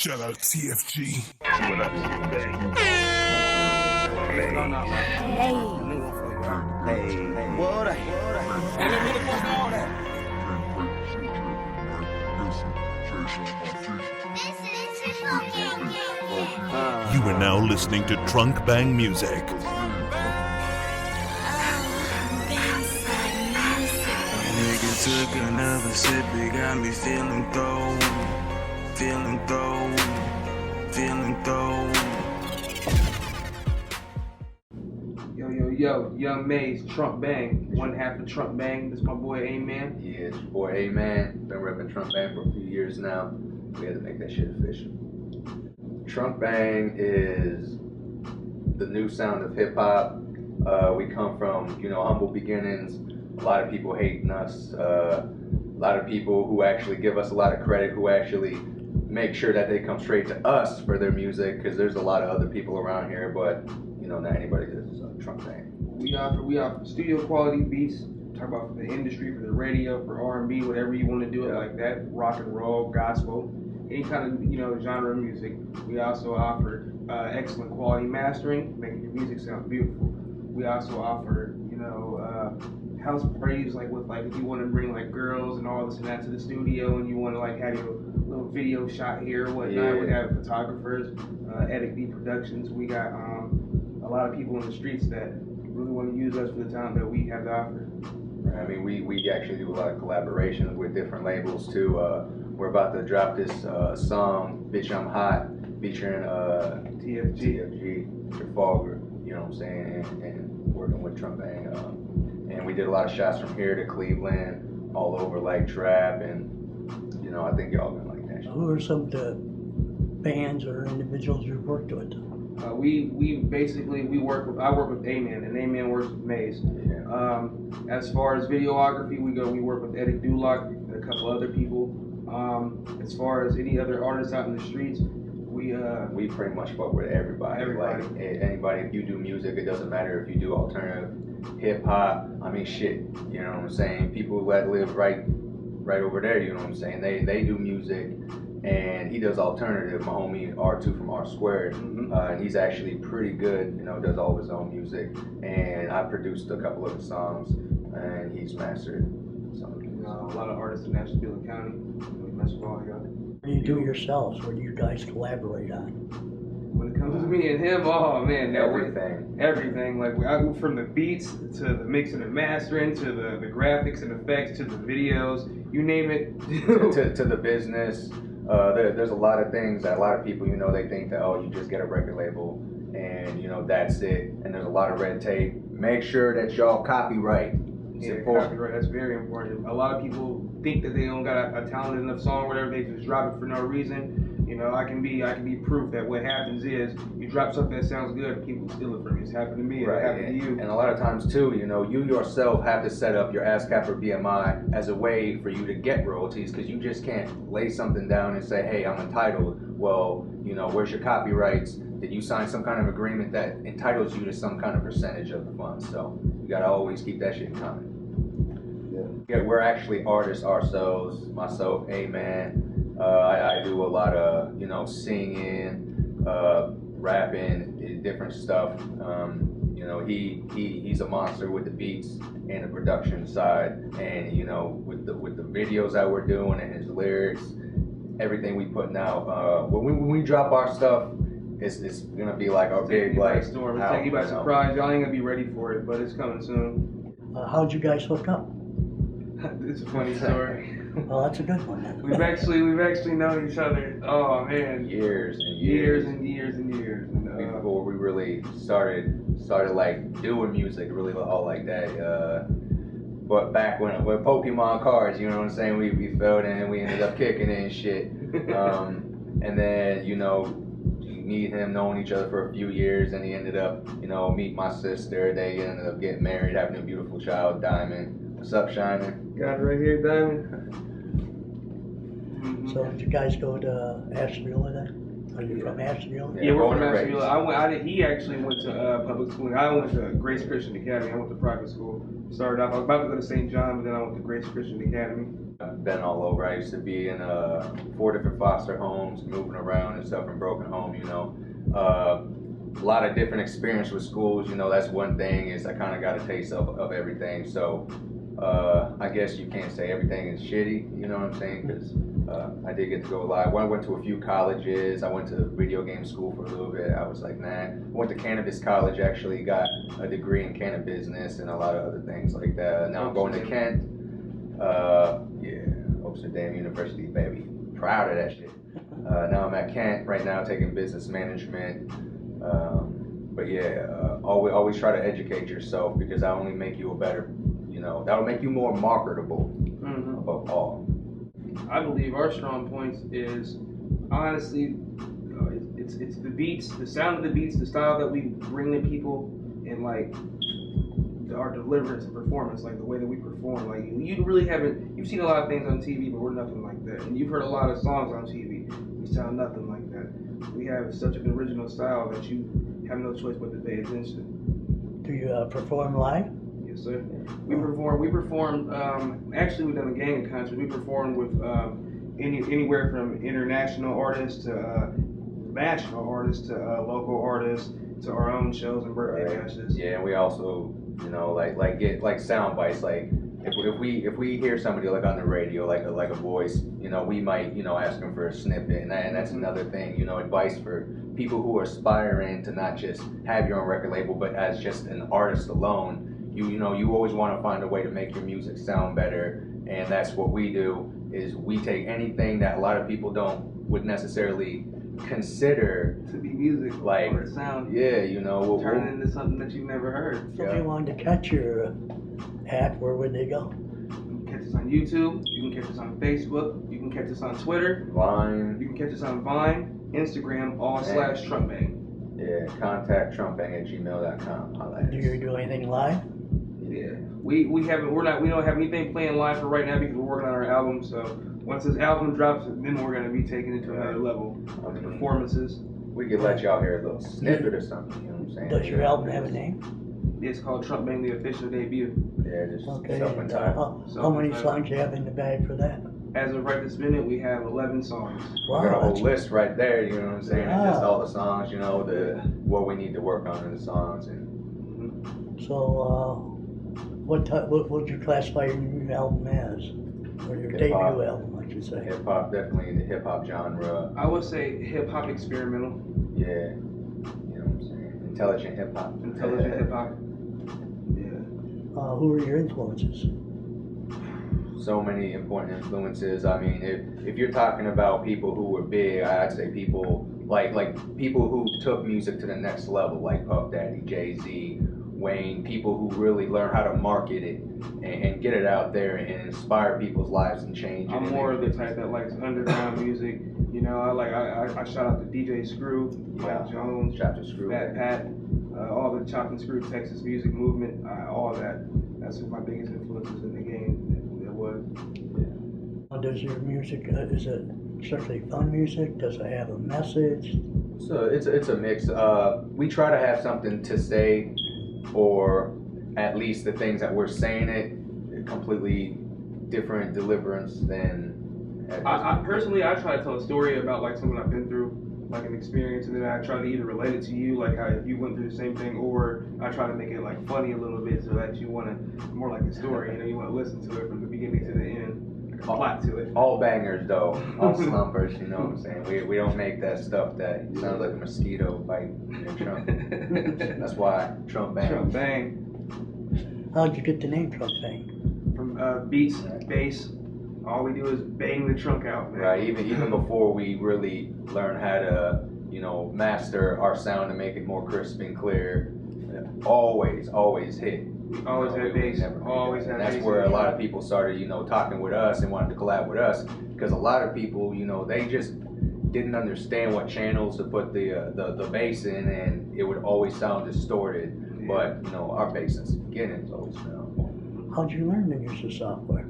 Shout out TFG. What up? You are now listening to Trunk Bang Music. Nigga took another sip, it got me feeling throw. Yo, Young Maze, Trunk Bang, one half of Trunk Bang. This is my boy A-Man. Yeah, it's your boy A-Man. Been repping Trunk Bang for a few years now. We had to make that shit official. Trunk Bang is the new sound of hip hop. We come from, humble beginnings. A lot of people hating us. A lot of people who actually give us a lot of credit, who actually make sure that they come straight to us for their music, because there's a lot of other people around here, but not anybody does Trunk Bang. We offer studio quality beats. Talk about for the industry, for the radio, for R&B, whatever you want to do it like that. Rock and roll, gospel, any kind of genre of music. We also offer excellent quality mastering, making your music sound beautiful. We also offer house parties, like if you want to bring like girls and all this and that to the studio, and you want to have your little video shot here or whatnot. Yeah. We have photographers, Edit B Productions. We got a lot of people in the streets that really want to use us for the talent that we have to offer. I mean, we actually do a lot of collaborations with different labels too. We're about to drop this song, Bitch I'm Hot, featuring TFG, Trafalgar, you know what I'm saying, and working with Trunk Bang. And we did a lot of shots from here to Cleveland, all over like trap, and I think y'all gonna like that shit. Who are some of the bands or individuals you've worked with? I work with A-Man, and A-Man works with Maze. Yeah. As far as videography, we work with Eddie Duloc and a couple other people. As far as any other artists out in the streets, we pretty much fuck with everybody. Everybody. Like anybody, if you do music, it doesn't matter if you do alternative, hip hop. I mean, shit. You know what I'm saying? People that live right over there. You know what I'm saying? They do music, and he does alternative. My homie R2 from R Squared, and he's actually pretty good. Does all of his own music, and I produced a couple of his songs, and he's mastered some of them. a lot of artists in Ashtabula County. We mess with all y'all. What do you do yourselves? What do you guys collaborate on? When it comes to me and him, oh man, everything. Like from the beats to the mixing and mastering to the graphics and effects to the videos, you name it. to the business. There's a lot of things that a lot of people, they think that, you just get a record label and, that's it. And there's a lot of red tape. Make sure that y'all copyright. Copyright, that's very important. A lot of people think that they don't got a talented enough song or whatever, they just drop it for no reason. I can be proof that what happens is you drop something that sounds good, people steal it from you. It's happened to me, it happened to you. And a lot of times too, you yourself have to set up your ASCAP or BMI as a way for you to get royalties, because you just can't lay something down and say, hey, I'm entitled. Well, where's your copyrights? Did you sign some kind of agreement that entitles you to some kind of percentage of the funds? So you gotta always keep that shit in common. Yeah, we're actually artists ourselves. Myself, A-Man. I do a lot of, singing, rapping, different stuff. He's a monster with the beats and the production side, and with the videos that we're doing and his lyrics, everything we putting out. When we drop our stuff, it's gonna be like our big storm. It's taking you by surprise. Y'all ain't gonna be ready for it, but it's coming soon. How'd you guys hook up? It's a funny story. Well, that's a good one then. We've actually known each other. Oh man, years. And before we really started like doing music, really all like that. But back when Pokemon cards, you know what I'm saying, we felt it and we ended up kicking it and shit. And then me and him knowing each other for a few years, and he ended up meet my sister. They ended up getting married, having a beautiful child, Diamond. What's up, Shining? Got it right here, Diamond. So did you guys go to Ashtabula then? Are you from Ashtabula? Yeah, we're born from and raised. Ashtabula. He actually went to public school. I went to Grace Christian Academy. I went to private school. Started off, I was about to go to St. John, but then I went to Grace Christian Academy. I've been all over. I used to be in 4 different foster homes, moving around and stuff, and broken home, you know. A lot of different experience with schools, you know. That's one thing, is I kind of got a taste of everything. So I guess you can't say everything is shitty, you know what I'm saying? Because I did get to go live. I went to a few colleges. I went to video game school for a little bit. I was like, nah. I went to cannabis college, actually got a degree in cannabis business and a lot of other things like that. Now I'm going to Kent. Amsterdam University, baby. Proud of that shit. Now I'm at Kent right now, taking business management. But yeah, always try to educate yourself, because that only make you a better, you know, that'll make you more marketable above all. I believe our strong points is, honestly, it's the beats, the sound of the beats, the style that we bring to people, and like our deliverance and performance, like the way that we perform. Like you really haven't, you've seen a lot of things on TV, but we're nothing like that. And you've heard a lot of songs on TV, we sound nothing like that. We have such an original style that you have no choice but to pay attention. Do you perform live? Yes, sir. We perform. Actually, we've done a gang of concerts. We performed with anywhere from international artists to national artists to local artists to our own shows and birthday bashes. Yeah, and we also, you know, get like sound bites. Like if we hear somebody like on the radio, like a voice, you know, we might, you know, ask them for a snippet, and that's another thing, you know, advice for people who are aspiring to not just have your own record label, but as just an artist alone. You know, you always want to find a way to make your music sound better, and that's what we do. Is we take anything that a lot of people would necessarily consider to be music, like, or sound. Yeah, you know, turn it into something that you've never heard. If somebody wanted to catch your act, where would they go? You can catch us on YouTube. You can catch us on Facebook. You can catch us on Twitter. Vine. You can catch us on Vine, Instagram, /TrunkBang. Yeah, contact trunkbang@gmail.com. Do you do anything live? Yeah, we don't have anything playing live for right now, because we're working on our album. So once this album drops, then we're gonna be taking it to another level of the performances. We could let y'all hear a little snippet or something. You know what I'm saying? Does your album have a name? It's called TRUNKBANG, the official debut. Yeah, just Okay. self-entitled. How many songs do you have in the bag for that? As of right this minute, we have 11 songs. We got a whole that's- list right there, you know what I'm saying? And just Wow. all the songs, you know, what we need to work on in the songs. And So, what would you classify your new album as? Or your Hip-hop. debut album, I should say? hip hop, definitely in the hip hop genre. I would say hip hop experimental, Yeah, you know what I'm saying? Intelligent hip hop. intelligent hip hop. Yeah. Who are your influences? So many important influences. I mean, if you're talking about people who were big, I'd say people like people who took music to the next level, like Puff Daddy, Jay-Z, Wayne, people who really learn how to market it and get it out there and inspire people's lives and change it. I'm more of the type that likes underground music. You know, I shout out to DJ Screw, Mike Jones, Shout to Screw. Fat Pat, all the Chop and Screw Texas music movement, all that. That's my biggest influences in the game. It was. Does your music, is it strictly fun music? Does it have a message? So it's a mix. We try to have something to say, or at least the things that we're saying it completely different deliverance than. I personally, I try to tell a story about like something I've been through, like an experience, and then I try to either relate it to you, like how if you went through the same thing, or I try to make it like funny a little bit so that you want to, more like a story, you know, you want to listen to it from the beginning to the end, like a plot to it. All bangers though, all slumpers, you know what I'm saying? We don't make that stuff that sounds like a mosquito bite in your trunk. That's why Trump bang. Trump Bang. How'd you get the name TRUNKBANG? From beats, bass, all we do is bang the trunk out, man. Right, even before we really learn how to, you know, master our sound and make it more crisp and clear, always hit. We always had bass, always had And that's bass where in a the lot trunk. of people started, you know, talking with us and wanted to collab with us, because a lot of people, you know, they just didn't understand what channels to put the bass in, and it would always sound distorted. Yeah. But you know, our bass since the beginning has always sound How'd you learn to use the software?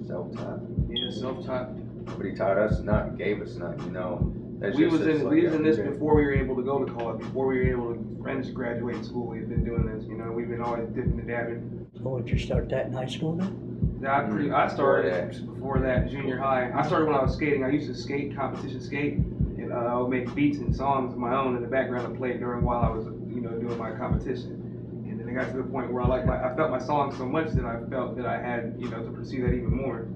self-taught. Yeah, self-taught. Nobody taught us nothing, gave us nothing, you know. We was in this before we were able to go to college, before we were able to finish graduate school. We've been doing this, you know. We've been always dipping and dabbing. So would you start that in high school then? I started before that, junior high. I started when I was skating. I used to skate, competition skate, and I would make beats and songs of my own in the background and play it during while I was, you know, doing my competition. And then it got to the point where I felt my songs so much that I felt that I had, you know, to pursue that even more.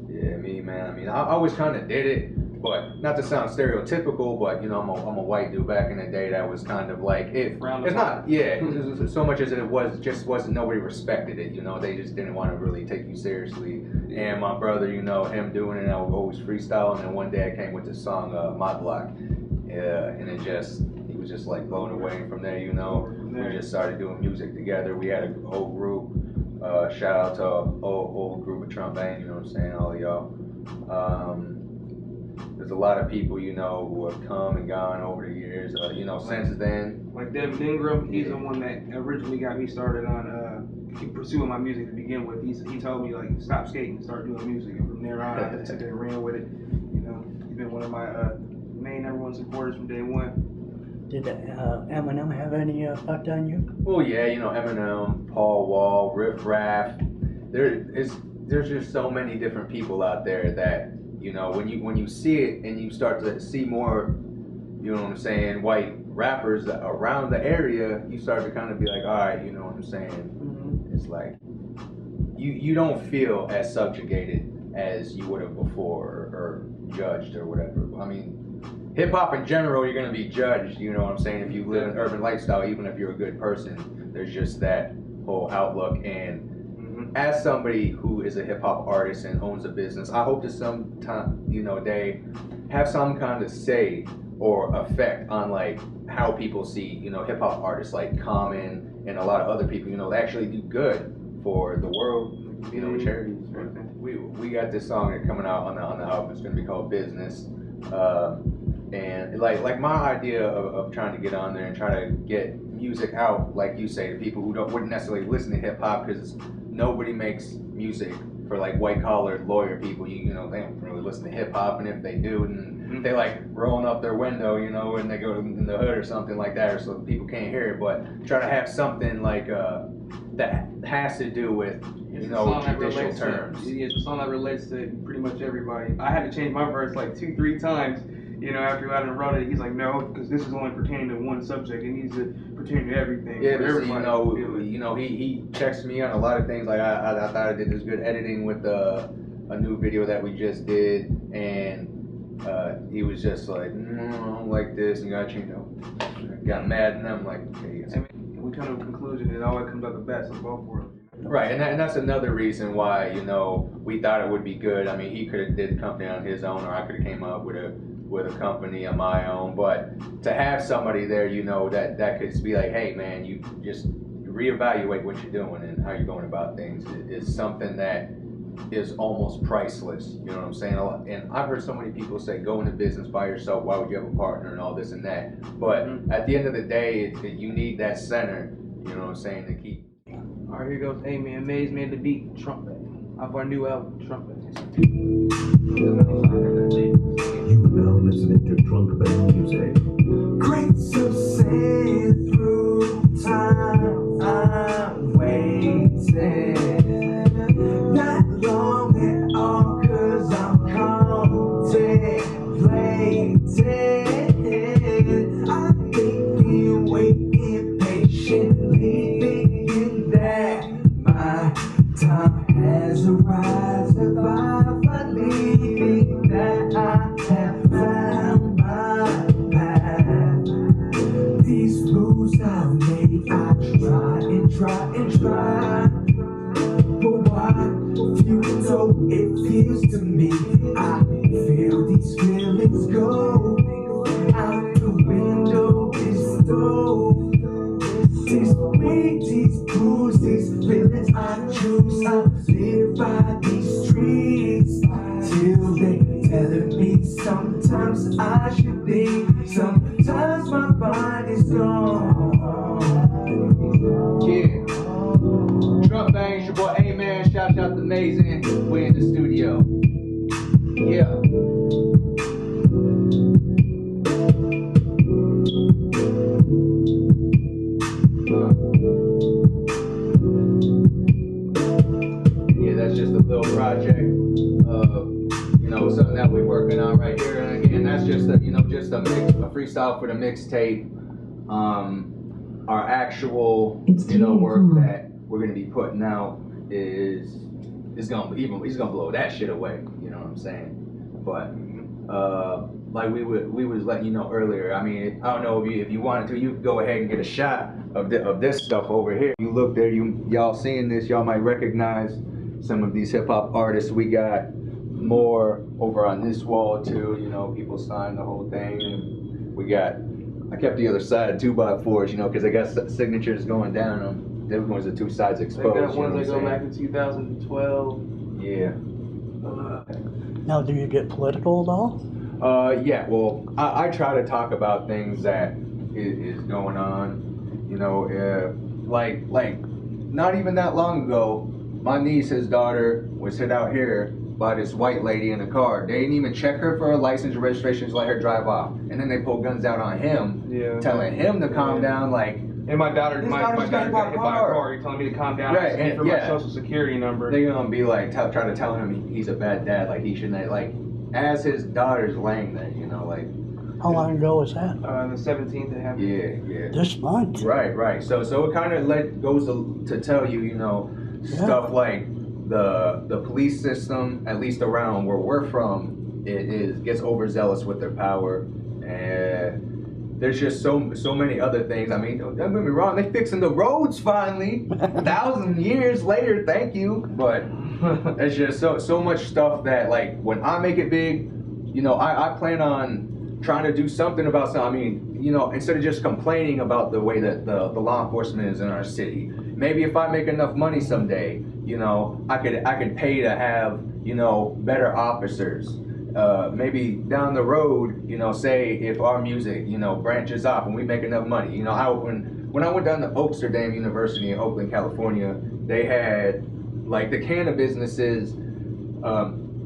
Yeah, me, man. I mean, I always kind of did it, but not to sound stereotypical, but you know, I'm a white dude back in the day that was kind of like it's not, yeah, so much as it wasn't nobody respected it, you know. They just didn't want to really take you seriously. And my brother, you know, him doing it, I was always freestyling. And one day I came with the song My Block, and he was just like blown away. And from there, you know, we just started doing music together. We had a whole group. Shout out to old group of TRUNKBANG, you know what I'm saying, all of y'all. There's a lot of people, you know, who have come and gone over the years, you know, since then. Like Devin Ingram, he's the one that originally got me started on pursuing my music to begin with. He told me, like, stop skating and start doing music. And from there on, I took it and ran with it. You know, he's been one of my main #1 supporters from day one. Did Eminem have any effect on you? Well, yeah, you know, Eminem, Paul Wall, Riff Raff. There's just so many different people out there that, you know, when you see it and you start to see more, you know what I'm saying, white rappers around the area, you start to kind of be like, all right, you know what I'm saying. Mm-hmm. It's like you don't feel as subjugated as you would have before or judged or whatever. I mean, hip hop in general, you're gonna be judged, you know what I'm saying, if you live an urban lifestyle, even if you're a good person. There's just that whole outlook. And as somebody who is a hip hop artist and owns a business, I hope that sometime, you know, they have some kind of say or effect on like how people see, you know, hip hop artists like Common and a lot of other people, you know, they actually do good for the world, you know, charities. We got this song that's coming out on the album. It's gonna be called Business. And like my idea of trying to get on there and try to get music out, like you say, to people who wouldn't necessarily listen to hip hop, because nobody makes music for like white collar lawyer people. You know, they don't really listen to hip hop, and if they do, and they like rolling up their window, you know, when they go in the hood or something like that, or so people can't hear it. But try to have something like that has to do with, you know, judicial terms. It's a song that relates to pretty much everybody. I had to change my verse like 2-3 times. You know, after I wrote it, he's like, no, because this is only pertaining to one subject. It needs to pertain to everything. Yeah, but you know, he checks me on a lot of things. Like I thought I did this good editing with a new video that we just did, and he was just like, no, I don't like this, and you gotta change it. Got mad, and I'm like, okay. I mean, we come to a conclusion, it always comes out the best of both worlds. Right, and that's another reason why, you know, we thought it would be good. I mean, he could have did the company on his own, or I could have came up with a company on my own. But to have somebody there, you know, that could be like, hey man, you just reevaluate what you're doing and how you're going about things is something that is almost priceless. You know what I'm saying? And I've heard so many people say, go into business by yourself, why would you have a partner, and all this and that. But at the end of the day, you need that center, you know what I'm saying, to keep. All right, here goes. Hey man, Maze made the beat, TRUNKBANG, off our new album, TRUNKBANG. You are now listening to TRUNKBANG music. Great success through time. I'm waiting. Not long at all, 'cause I'm contemplating. I've been waiting patiently, thinking that my time has arrived. If I believe that I have found my path, these moves I've made, I try and try and try. But why futile it feels to me, I feel these feelings go out the window. This stove, this weight, these blues, these feelings I choose. I live by these streets till they telling me sometimes I should leave. Sometimes my body's gone. Yeah. TRUNKBANG, it's your boy A-Man. Shout out to Amazing. We're in the studio. Yeah. freestyle for the mixtape. Our actual, It's work 10 that we're gonna be putting out is gonna he's gonna blow that shit away. You know what I'm saying? But like we was letting you know earlier. I mean, I don't know if you wanted to, you could go ahead and get a shot of this stuff over here. You look there, y'all seeing this, y'all might recognize some of these hip hop artists. We got more over on this wall too. People signed the whole thing, and we got. I kept the other side 2x4s, because I got signatures going down on. Them ones are two sides exposed. They got ones that go back to 2012. Yeah. Now, do you get political at all? Yeah. Well, I try to talk about things that is going on. Like not even that long ago, my niece, his daughter, was hit out here by this white lady in a car. They didn't even check her for a license or registration to let her drive off. And then they pulled guns out on him, telling him to calm down. Like, and my daughter got hit by a car. You're telling me to calm down. Right, and for my social security number. They're gonna be like, try to tell him he's a bad dad. Like he shouldn't. Like, as his daughter's laying there, like. How long ago was that? The 17th it happened. Yeah. This month. Right. So it kind of goes to tell you, stuff like the police system, at least around where we're from, gets overzealous with their power, and there's just so many other things. I mean, don't get me wrong, they fixing the roads finally, 1,000 years later. Thank you, but there's just so much stuff that, like, when I make it big, I plan on trying to do something about something. I mean, instead of just complaining about the way that the law enforcement is in our city. Maybe if I make enough money someday, I could pay to have, better officers. Maybe down the road, say if our music, branches off and we make enough money. When I went down to Oaksterdam University in Oakland, California, they had, like, the cannabis businesses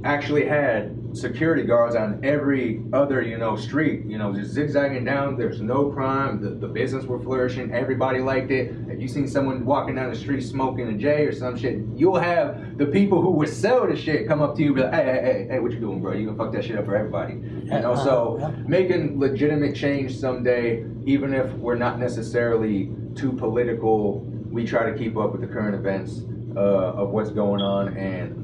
actually had security guards on every other, street, just zigzagging down. There's no crime. The business were flourishing. Everybody liked it. If you seen someone walking down the street smoking a J or some shit, you'll have the people who would sell the shit come up to you and be like, hey, what you doing, bro? You gonna fuck that shit up for everybody. So making legitimate change someday, even if we're not necessarily too political, we try to keep up with the current events of what's going on, and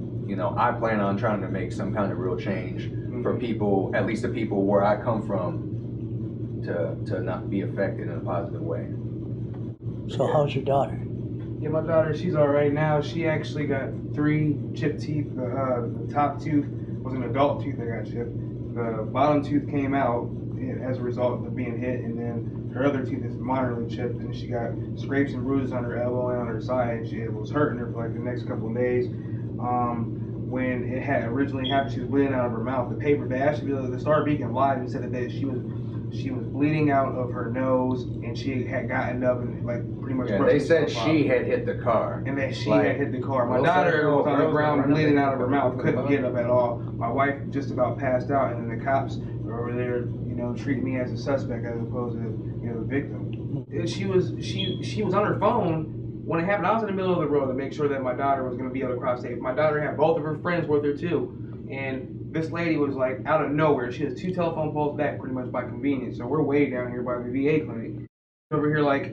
I plan on trying to make some kind of real change for people, at least the people where I come from, to not be affected in a positive way. So how's your daughter? Yeah, my daughter, she's all right now. She actually got 3 chipped teeth. The top tooth was an adult tooth that got chipped. The bottom tooth came out as a result of being hit, and then her other tooth is moderately chipped, and she got scrapes and bruises on her elbow and on her side. It was hurting her for like the next couple of days. When it had originally happened, she was bleeding out of her mouth. The Star Beacon lied and said that she was bleeding out of her nose, and she had gotten up and, like, pretty much. Yeah, they said she had hit the car. And that she had hit the car. My daughter was on the ground bleeding out of her mouth, couldn't get up at all. My wife just about passed out, and then the cops were over there, treating me as a suspect as opposed to, the victim. And she was on her phone. When it happened, I was in the middle of the road to make sure that my daughter was going to be able to cross safe. My daughter had both of her friends with her too, and this lady was like out of nowhere. She has 2 telephone poles back, pretty much by convenience. So we're way down here by the VA clinic. Over here, like,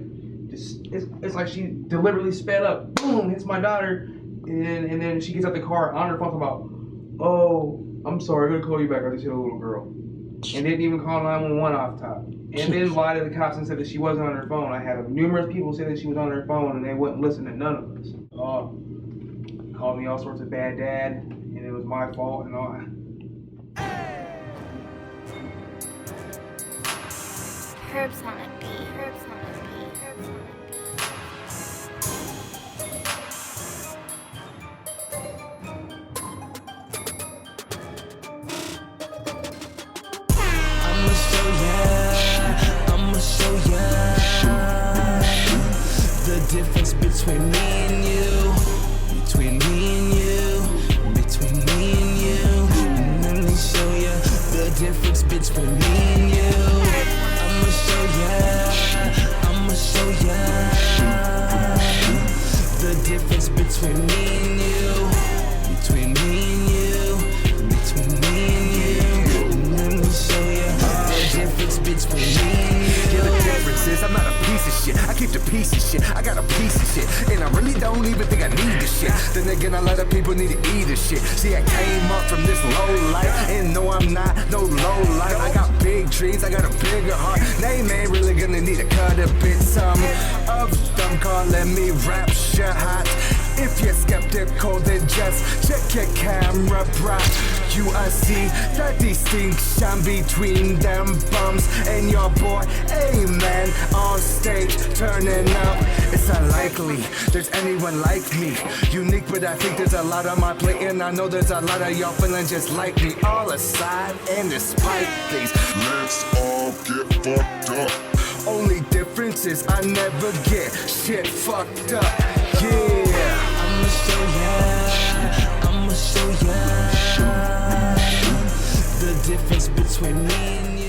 it's like she deliberately sped up, boom, hits my daughter, and then she gets out the car on her phone talking about, oh, I'm sorry, I'm gonna call you back. I just hit a little girl, and didn't even call 911 off top. And then lied to the cops and said that she wasn't on her phone. I had numerous people say that she was on her phone, and they wouldn't listen to none of us. Called me all sorts of bad dad, and it was my fault and all. Herbs on a beat. Herbs on a beat. Herbs on a beat. I'ma show ya the difference between me and you, between me and you, between me and you. Let me show ya the difference between me and you. I'ma show ya the difference between me and you, between me and you, between me and you. Let me show ya the difference between shit. I keep the piece of shit. I got a piece of shit. And I really don't even think I need this shit. Then again, a lot of people need to eat this shit. See, I came up from this low life. And no, I'm not no low life. I got big dreams, I got a bigger heart. Name ain't really gonna need to cut a bit. Some of them calling me rapture hot. If you're skeptical, then just check your camera, bruh. You see the distinction between them bums and your boy, Amen, on stage turning up. It's unlikely there's anyone like me, unique, but I think there's a lot on my plate, and I know there's a lot of y'all feeling just like me. All aside and despite these, let's all get fucked up. only difference is I never get shit fucked up. Yeah, I'ma show ya the difference between me and you.